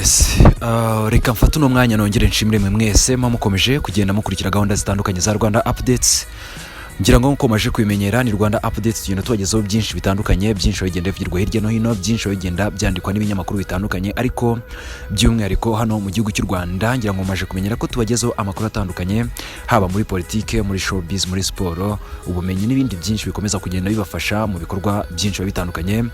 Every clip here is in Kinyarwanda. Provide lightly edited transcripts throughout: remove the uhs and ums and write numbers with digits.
Yes, reka mfate uno mwanya nongere nshimire mwese mukomeje kugenda mukurikira gahunda zitandukanye za Rwanda updates. Ngira ngo mukomeje kwimenyera ni Rwanda updates tugenda tubagezaho byinshi bitandukanye, byinshi bigenda bivugirwa hirya no hino, byinshi bigenda byandikwa n'ibinyamakuru bitandukanye, ariko by'umwihariko hano mu gihugu cy'u Rwanda ngira ngo mumaje kumenyera ko tubagezaho amakuru atandukanye, haba muri politike, muri showbiz, muri sport, ubumenyi n'ibindi byinshi bikomeza kugenda bibafasha mu bikorwa byinshi bitandukanye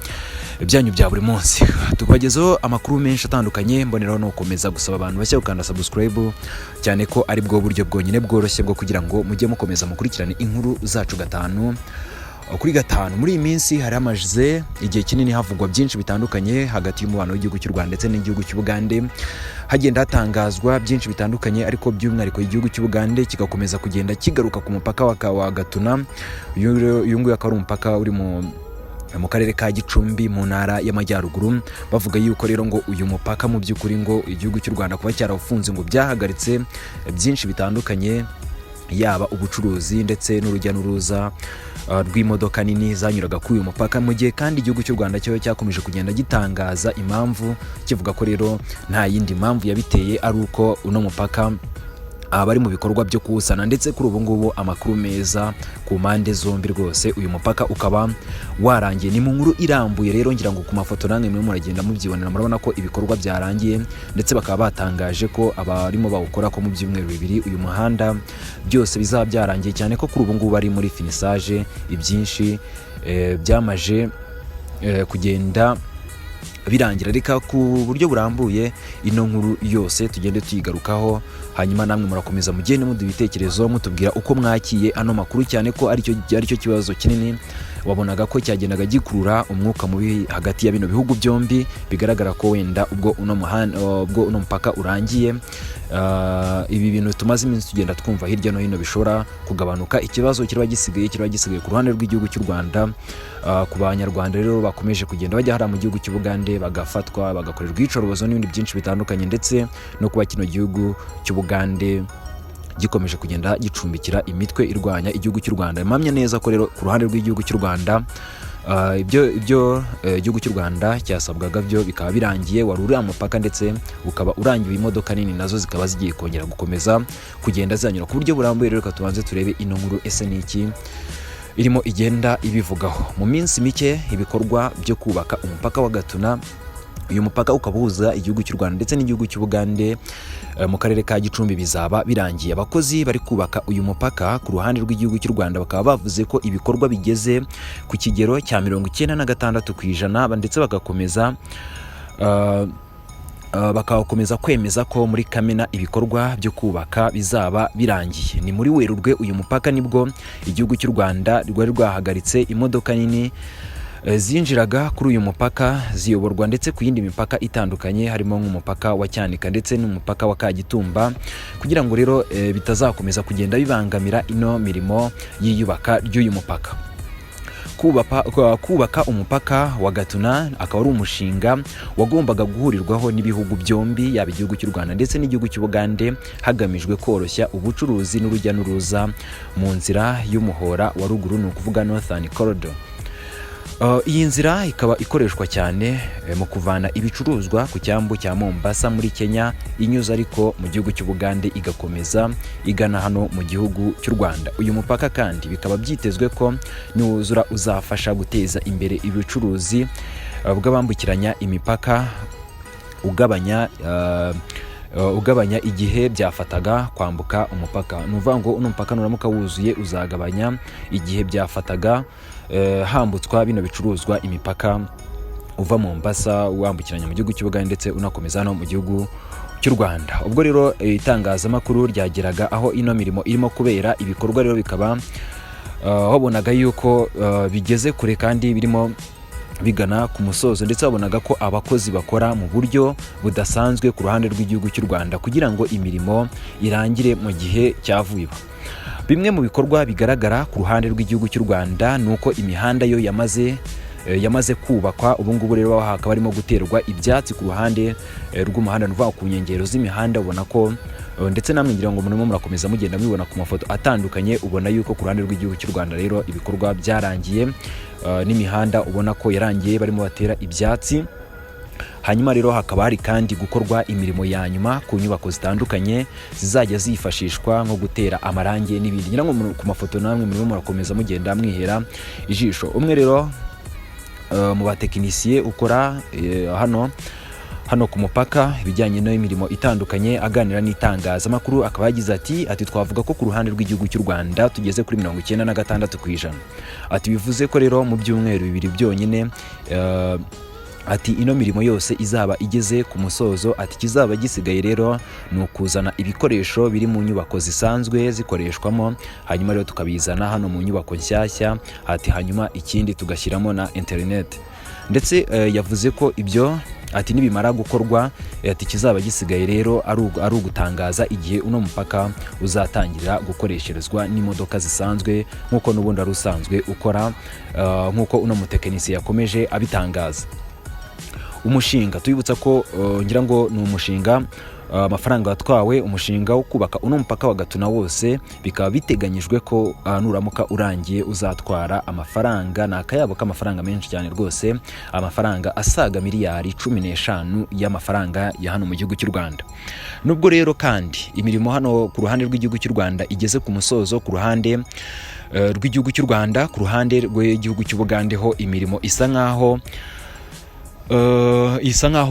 byanyu bya buri munsi. Tubagezaho amakuru menshi atandukanye, mboneraho no gukomeza gusaba abantu bashya gukanda subscribe, cyane ko ari bwo buryo bwonyine bworoshye bwo kugira ngo mujye mukomeza mukurikirane inkuru zacu gatanu kuri gatanu. Muri iyi minsi hari amajize igihe kinini havugwa byinshi bitandukanye hagati y'umubano w'igihugu cy'u Rwanda ndetse n'igihugu cy'u Bugande, hagenda hatangazwa byinshi bitandukanye, ariko by'umwihariko igihugu cy'u Bugande kigakomeza kugenda kigaruka ku mupaka wa Gatuna. Uyu nguyu akaba ari umupaka uri mu karere ka Gicumbi mu ntara y'Amajyaruguru, bavuga yuko rero ngo uyu mupaka mu by'ukuri ngo igihugu cy'u Rwanda kuba cyarawufunze ngo byahagaritse byinshi bitandukanye, yaba ubucuruzi ndetse n'urujya n'uruza rw'imodoka nini zanyuraga kuri uyu mupaka, mu gihe kandi igihugu cy'u Rwanda cyo cyakomeje kugenda gitangaza impamvu, kivuga ko rero nta yindi mpamvu yabiteye ari uko uno mupaka bari mu bikorwa byo kuwusana, ndetse kuri ubu ngubu amakuru meza ku mpande zombi rwose uyu mupaka ukaba warangiye. Ni mu nkuru irambuye rero, ngira ngo ku mafoto namwe mwe muragenda mubyibonera, murabona ko ibikorwa byarangiye, ndetse bakaba batangaje ko abarimo bawukora ko mu byumweru bibiri uyu muhanda byose bizaba byarangiye, cyane ko kuri ubu ngubu bari muri finissage, ibyinshi byamaje kugenda birangira. Reka ku buryo burambuye ino nkuru yose tugende tuyigarukaho, hanyuma namwe murakomeza mugende muduha ibitekerezo mutubwira uko mwakiye ano makuru, cyane ko aricyo kibazo kinini wabonaga ko cyagendaga gikurura umwuka mubi hagati ya bino bihugu byombi. Bigaragara ko wenda ubwo uno mupaka urangiye, ibi bintu tumaze iminsi tugenda twumva hirya no hino bishobora kugabanuka. Ikibazo kiraba gisigaye ku ruhande rw'igihugu cy'u Rwanda, ku banyarwanda rero bakomeje kugenda bajya hara mu gihugu cy'u Bugande bagafatwa bagakorerwa iyicarubozo n'ibindi byinshi bitandukanye, ndetse no kuba kino gihugu cy'u Bugande gikomeje kugenda gicumbikira imitwe irwanya igihugu cy'u Rwanda. Mpamya neza ko rero ku ruhande rw'igihugu cy'u Rwanda ibyo igihugu cy'u Rwanda cyasabwaga byo bikaba birangiye, wari uri umupaka ndetse ukaba urangiye, imodoka nini nazo zikaba zigiye kongera gukomeza kugenda zanyura ku buryo burambuye. Rero tubanze turebe ino nkuru ese niki irimo igenda ibivugaho. Mu minsi mike ibikorwa byo kubaka umupaka wa Gatuna, uyu mupaka ukabuhuza igihugu cy'u Rwanda ndetse n'igihugu cy'u Bugande mu karere ka Gicumbi bizaba birangiye. Abakozi bari kubaka uyu mupaka ku ruhande rw'igihugu cy'u Rwanda bakaba bavuze ko ibikorwa bigeze ku kigero cya 96%, ndetse bakakomeza kwemeza ko muri Kamena ibikorwa byo kubaka bizaba birangiye. Ni muri Werurwe uyu mupaka nibwo igihugu cy'u Rwanda rwari rwahagaritse imodoka nini zinjiraga kuri uyu mupaka ziyoborwa ndetse ku yindi mipaka itandukanye, harimo nk'umupaka wa Cyanika ndetse n'umupaka wa Kagitumba, kugira ngo rero bitazakomeza kugenda bibangamira ino mirimo y'iyubaka ry'uyu mupaka. Kubaka umupaka wa Gatuna akaba ari umushinga wagombaga guhurirwaho n'ibihugu byombi, yaba igihugu cy'u Rwanda ndetse n'igihugu cy'u Bugande, hagamijwe koroshya ubucuruzi n'urujya n'uruza mu nzira y'umuhora wa ruguru, ni ukuvuga Northern Corridor. Iyi nzira ikaba ikoreshwa cyane mu kuvana ibicuruzwa ku cyambu cya Mombasa muri Kenya, inyuze ariko mu gihugu cy'u Bugande igakomeza igana hano mu gihugu cy'u Rwanda. Uyu mupaka kandi bikaba byitezwe ko niwuzura uzafasha guteza imbere ubucuruzi bw'abambukiranya imipaka, ugabanya igihe byafataga kwambuka umupaka. Ni ukuvuga ngo uno mupaka nuramuka wuzuye uzagabanya igihe byafataga hambutswa bino bicuruzwa imipaka uva Mombasa wambukiranya mu gihugu cy'u Bugande ndetse unakomeza hano mu gihugu cy'u Rwanda. Ubwo rero itangazamakuru ryageraga aho ino mirimo irimo kubera, ibikorwa rero bikaba wabonaga yuko bigeze kure kandi birimo bigana ku musozo, ndetse wabonaga ko abakozi bakora mu buryo budasanzwe ku ruhande rw'igihugu cy'u Rwanda kugira ngo imirimo irangire mu gihe cyavuye. Bimwe mu bikorwa bigaragara ku ruhande rw'igihugu cy'u Rwanda ni uko imihanda yo yamaze kubakwa. Ubu ngubu rero hakaba harimo guterwa ibyatsi ku ruhande rw'umuhanda, nuvuga ku nkengero z'imihanda, ubona ko ndetse namwe ngira ngo murimo murakomeza mugenda mubibona ku mafoto atandukanye, ubona yuko ku ruhande rw'igihugu cy'u Rwanda rero ibikorwa byarangiye, n'imihanda ubona ko yarangiye barimo batera ibyatsi. hanyuma rero hakaba hari kandi gukorwa imirimo ya nyuma ku nyubako zitandukanye zizajya zifashishwa nko gutera amarangi n'ibindi. Ngira ngo ku mafoto namwe murimo murakomeza mugenda mwihera ijisho. Umwe rero mu batekinisiye ukora hano ku mupaka ibijyanye n'imirimo itandukanye aganira n'itangazamakuru akaba yagize ati twavuga ko ku ruhande rw'igihugu cy'u Rwanda tugeze kuri 96%. Ati bivuze ko rero mu byumweru 2 byonyine ati ino mirimo yose izaba igeze ku musozo. Ati kizaba gisigaye rero ni ukuzana ibikoresho biri mu nyubako zisanzwe zikoreshwamo, hanyuma rero tukabizana hano mu nyubako nshyashya. Ati hanyuma ikindi tugashyiramo na internet. Ndetse yavuze ko ibyo ati nibimara gukorwa ati kizaba gisigaye rero ari ugutangaza igihe uno mupaka uzatangirira gukoresherezwa n'imodoka zisanzwe nk'uko n'ubundi ari usanzwe ukora, nk'uko uno mutekinisiye yakomeje abitangaza. Umushinga tuyibutsa ko ngira ngo ni umushinga amafaranga watwawe umushinga wo kubaka uno mupaka wa Gatuna wose bikaba biteganyijwe ko nuramuka urangiye uzatwara amafaranga nakayabo k'amafaranga menshi cyane rwose, amafaranga asaga miliyari 15 y'amafaranga ya hano mu gihugu cy'u Rwanda. Nubwo rero kandi imirimo hano ku ruhande rw'igihugu cy'u Rwanda igeze ku musozo, ku ruhande rw'igihugu cy'u Rwanda, ku ruhande rw'igihugu cy'u Bugande ho imirimo isa nkaho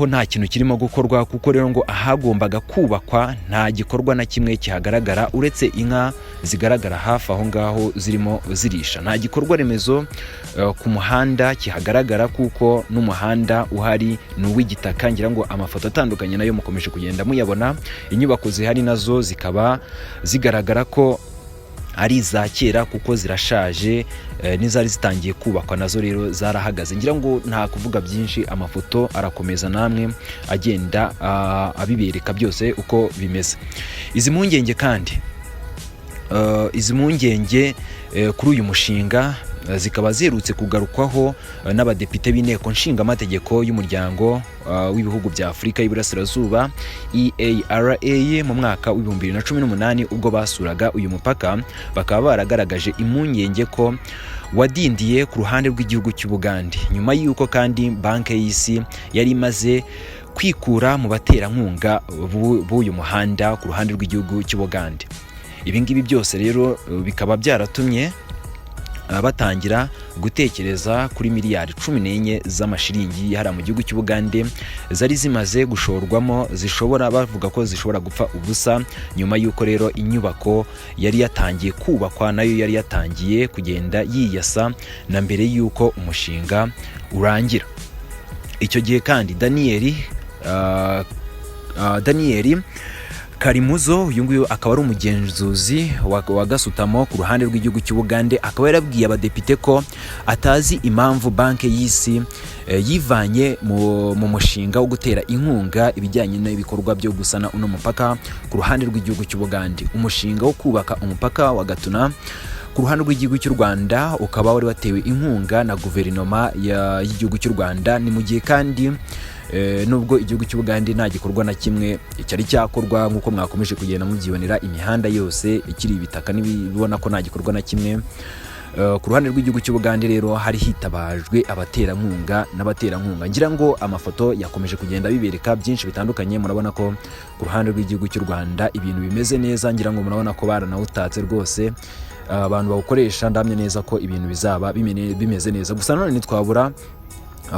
nta kintu kirimo gukorwa, kuko rero ngo ahagombaga kubakwa nta gikorwa na kimwe kihagaragara uretse inka zigaragara hafi aho ngaho zirimo zirisha. Nta gikorwa remezo ku muhanda kihagaragara, kuko n'umuhanda uhari ni uw'igitaka. Ngira ngo amafoto atandukanye nayo mukomeje kugenda muyabona. Inyubako zihari nazo zikaba zigaragara ko ari za kera kuko zirashaje, n'izari zitangiye kubakwa nazo rero zarahagaze. Ngira ngo nta kuvuga byinshi, amafoto arakomeza namwe agenda abibereka byose uko bimeze. Izi mpungenge kandi kuri uyu mushinga zikaba zerutse kugarukwaho n'abadepite b'inteko nshingamategeko y'umuryango w'ibihugu bya Afurika y'Iburasirazuba EARA mu mwaka wa 2018 ubwo basuraga uyu mupaka. Bakaba baragaragaje impungenge ko wadindiye ku ruhande rw'igihugu cy'u Bugande, nyuma y'uko kandi banki y'isi yari imaze kwikura mu baterankunga b'uyu muhanda ku ruhande rw'igihugu cy'u Bugande. Ibi ngibi byose rero bikaba byaratumye batangira gutekereza kuri miliyari 14 z'amashiringi yahara mu gihugu cy'u Bugande zari zimaze gushorwamo, bavuga ko zishobora gupfa ubusa, nyuma y'uko rero inyubako yari yatangiye kubakwa nayo yari yatangiye kugenda yiyasa na mbere y'uko umushinga urangira. Icyo gihe kandi Daniel Karimuzo uyu nguyu akaba ari umugenzuzi wa gasutamo ku ruhande rw'igihugu cy'u Bugande, akaba yarabwiye abadepite ko atazi impamvu banki y'isi yivanye mu mushinga wo gutera inkunga ibijyanye n'ibikorwa byo gusana uno mupaka ku ruhande rw'igihugu cy'u Bugande. Umushinga wo kubaka umupaka wa Gatuna ku ruhande rw'igihugu cy'u Rwanda ukaba wari watewe inkunga na guverinoma y'igihugu cy'u Rwanda. Ni mu gihe kandi nubwo igihugu cy'u Bugande nta gikorwa na kimwe cyari cyakorwa, nk'uko mwakomeje kugenda mubyibonera imihanda yose ikiri ibitaka n'ibibona ko nta gikorwa na kimwe. Ku ruhande rw'igihugu cy'u Bugande rero hari hitabajwe abaterankunga n'abaterankunga. Ngira ngo amafoto yakomeje kugenda bibereka byinshi bitandukanye. Murabona ko ku ruhande rw'igihugu cy'u Rwanda ibintu bimeze neza, ngira ngo murabona ko baranawutatse rwose. Abantu bawukoresha ndamye neza ko ibintu bizaba bimeze neza. Gusa none ntitwabura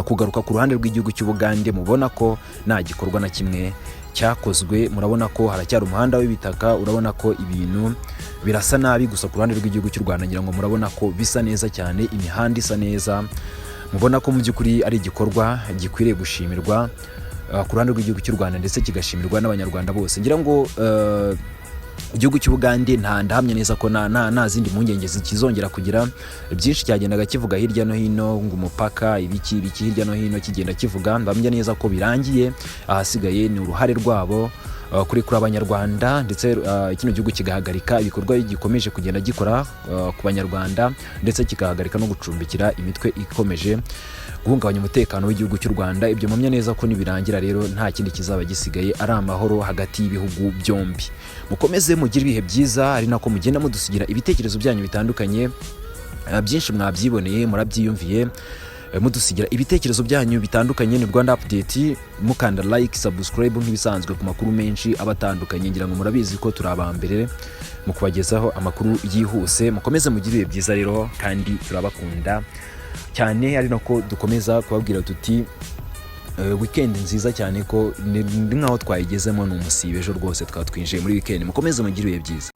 kugaruka ku ruhande rw'igihugu cy'u Bugande, mubona ko nta gikorwa na kimwe cyakozwe. Murabona ko haracyari umuhanda w'ibitaka, urabona ko ibintu birasa nabi. Gusa ku ruhande rw'igihugu cy'u Rwanda ngira ngo murabona ko bisa neza cyane, imihanda isa neza. Mubona ko mu by'ukuri ari igikorwa gikwiriye gushimirwa ku ruhande rw'igihugu cy'u Rwanda ndetse kigashimirwa n'abanyarwanda bose. Ngira ngo igihugu cy'u Bugande ndahamya neza ko nta zindi mpungenge zikizongera kugira. Byinshi cyagendaga kivuga hirya no hino ngo umupaka ibiki hirya no hino kigenda kivuga, ndamya neza ko birangiye. Ahasigaye ni uruhare rwabo kuri abanyarwanda, ndetse kino gihugu kigahagarika ibikorwa gikomeje kugenda gikora ku banyarwanda, ndetse kikahagarika no gucumbikira imitwe ikomeje guhungabanya umutekano w'igihugu cy'u Rwanda. Ibyo mpamya neza ko nibirangira rero nta kindi kizaba gisigaye ari amahoro hagati y'ibihugu byombi. Mukomeze mugire ibihe byiza, ari nako mugenda mudusigira ibitekerezo byanyu bitandukanye. Byinshi mwabyiboneye murabyiyumviye. mudusigira ibitekerezo byanyu bitandukanye. Ni Rwanda Update, mukanda like, subscribe nk'ibisanzwe ku makuru menshi abatandukanye. Ngira ngo murabizi ko turi abambere mu kubagezaho amakuru yihuse. Mukomeze mugire byiza rero, kandi turabakunda cyane, ari nako dukomeza kubabwira tuti weekend nziza cyane ko nkaho twayigezemo n'umusibe ejo rwose twatwinjiye muri weekend. Mukomeze mugire byiza.